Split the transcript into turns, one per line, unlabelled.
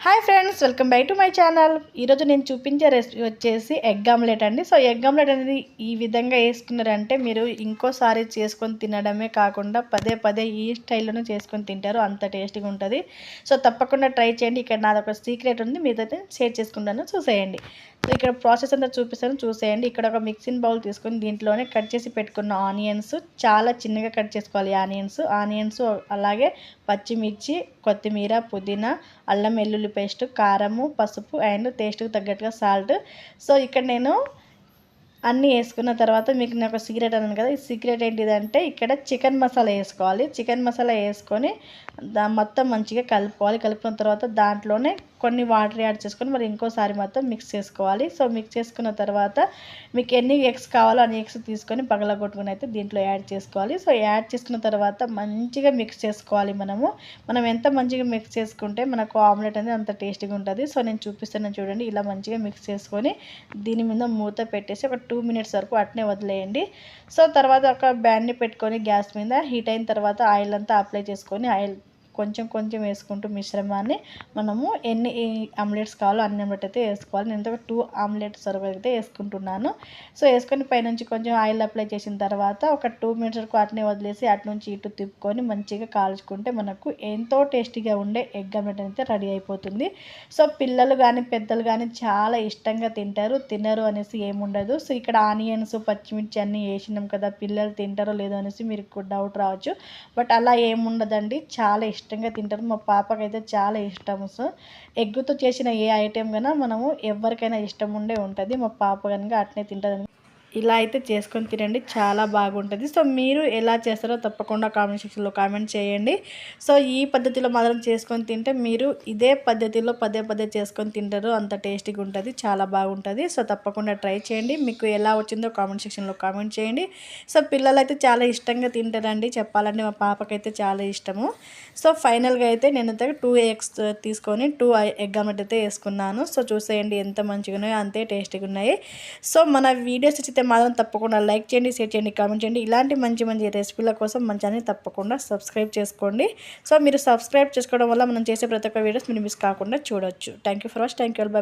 Hi friends, welcome back to my channel. ఈరోజు నేను చూపించే రెసిపీ వచ్చేసి ఎగ్ ఆమ్లెట్ అండి. సో ఎగ్ ఆమ్లెట్ అనేది ఈ విధంగా వేసుకున్నారంటే మీరు ఇంకోసారి చేసుకొని తినడమే కాకుండా పదే పదే ఈ స్టైల్లోనే చేసుకొని తింటారు. అంత టేస్టీగా ఉంటుంది. సో తప్పకుండా ట్రై చేయండి. ఇక్కడ నాది ఒక సీక్రెట్ ఉంది, మీదైతే షేర్ చేసుకుంటాను, చూసేయండి. సో ఇక్కడ ప్రాసెస్ అంతా చూపిస్తాను, చూసేయండి. ఇక్కడ ఒక మిక్సింగ్ బౌల్ తీసుకొని దీంట్లోనే కట్ చేసి పెట్టుకున్న ఆనియన్స్, చాలా చిన్నగా కట్ చేసుకోవాలి ఆనియన్స్ అలాగే పచ్చిమిర్చి, కొత్తిమీర, పుదీనా, అల్లం వెల్లుల్లి పేస్ట్, కారము, పసుపు అండ్ టేస్ట్కి తగ్గట్టుగా సాల్ట్. సో ఇక్కడ నేను అన్నీ వేసుకున్న తర్వాత మీకు నేను ఒక సీక్రెట్ అన్నాను కదా, ఈ సీక్రెట్ ఏంటిదంటే ఇక్కడ చికెన్ మసాలా వేసుకోవాలి. చికెన్ మసాలా వేసుకొని మొత్తం మంచిగా కలుపుకోవాలి. కలుపుకున్న తర్వాత దాంట్లోనే కొన్ని వాటర్ యాడ్ చేసుకొని మరి ఇంకోసారి మొత్తం మిక్స్ చేసుకోవాలి. సో మిక్స్ చేసుకున్న తర్వాత మీకు ఎన్ని ఎగ్స్ కావాలో అన్ని ఎగ్స్ తీసుకొని పగలగొట్టుకుని అయితే దీంట్లో యాడ్ చేసుకోవాలి. సో యాడ్ చేసుకున్న తర్వాత మంచిగా మిక్స్ చేసుకోవాలి. మనం ఎంత మంచిగా మిక్స్ చేసుకుంటే మనకు ఆమ్లెట్ అనేది అంత టేస్టీగా ఉంటుంది. సో నేను చూపిస్తాను చూడండి. ఇలా మంచిగా మిక్స్ చేసుకొని దీని మీద మూత పెట్టేసి ఒక 2 మినిట్స్ వరకు అట్నే వదిలేయండి. సో తర్వాత ఒక బ్యాన్ని పెట్టుకొని గ్యాస్ మీద హీట్ అయిన తర్వాత ఆయిల్ అంతా అప్లై చేసుకొని ఆయిల్ కొంచెం కొంచెం వేసుకుంటూ మిశ్రమాన్ని మనము ఎన్ని ఆమ్లెట్స్ కావాలో అన్ని ఆమ్లెట్ అయితే వేసుకోవాలి. నేను 2 ఆమ్లెట్స్ వరకు అయితే వేసుకుంటున్నాను. సో వేసుకొని పైనుంచి కొంచెం ఆయిల్ అప్లై చేసిన తర్వాత ఒక 2 మినిట్స్ వరకు అట్నే వదిలేసి అటు నుంచి ఇటు తిప్పుకొని మంచిగా కాల్చుకుంటే మనకు ఎంతో టేస్టీగా ఉండే ఎగ్ ఆమ్లెట్ అయితే రెడీ అయిపోతుంది. సో పిల్లలు కానీ పెద్దలు కానీ చాలా ఇష్టంగా తినరు అనేసి ఏముండదు. సో ఇక్కడ ఆనియన్స్, పచ్చిమిర్చి అన్నీ వేసినాం కదా, పిల్లలు తింటారో లేదో అనేసి మీకు డౌట్ రావచ్చు. బట్ అలా ఏముండదండి, చాలా ఇష్టంగా తింటారు. మా పాపకైతే చాలా ఇష్టము. సో ఎగ్గుతో చేసిన ఏ ఐటెం కన్నా మనము ఎవరికైనా ఇష్టం ఉండే ఉంటుంది. మా పాప కనుక అట్నే తింటుంది. ఇలా అయితే చేసుకొని తినండి, చాలా బాగుంటుంది. సో మీరు ఎలా చేస్తారో తప్పకుండా కామెంట్ సెక్షన్లో కామెంట్ చేయండి. సో ఈ పద్ధతిలో మాత్రం చేసుకొని తింటే మీరు ఇదే పద్ధతిలో పదే పదే చేసుకొని తింటారు. అంత టేస్టీగా ఉంటుంది, చాలా బాగుంటుంది. సో తప్పకుండా ట్రై చేయండి. మీకు ఎలా వచ్చిందో కామెంట్ సెక్షన్లో కామెంట్ చేయండి. సో పిల్లలు అయితే చాలా ఇష్టంగా తింటారండి, చెప్పాలంటే మా పాపకైతే చాలా ఇష్టము. సో ఫైనల్గా అయితే నేను 2 ఎగ్స్ తీసుకొని 2 ఎగ్ ఆమ్లెట్ అయితే వేసుకున్నాను. సో చూసేయండి ఎంత మంచిగా ఉన్నాయో, అంతే టేస్టీగా ఉన్నాయి. సో మన వీడియోస్ అయితే మాత్రం తప్పకుండా లైక్ చేయండి, షేర్ చేయండి, కామెంట్ చేయండి. ఇలాంటి మంచి మంచి రెసిపీల కోసం మన ఛానల్ తప్పకుండా సబ్స్క్రైబ్ చేసుకోండి. సో మీరు సబ్స్క్రైబ్ చేసుకోవడం వల్ల మనం చేసే ప్రతి ఒక్క వీడియోస్ మీరు మిస్ కాకుండా చూడొచ్చు. Thank you for watch. Thank you. By.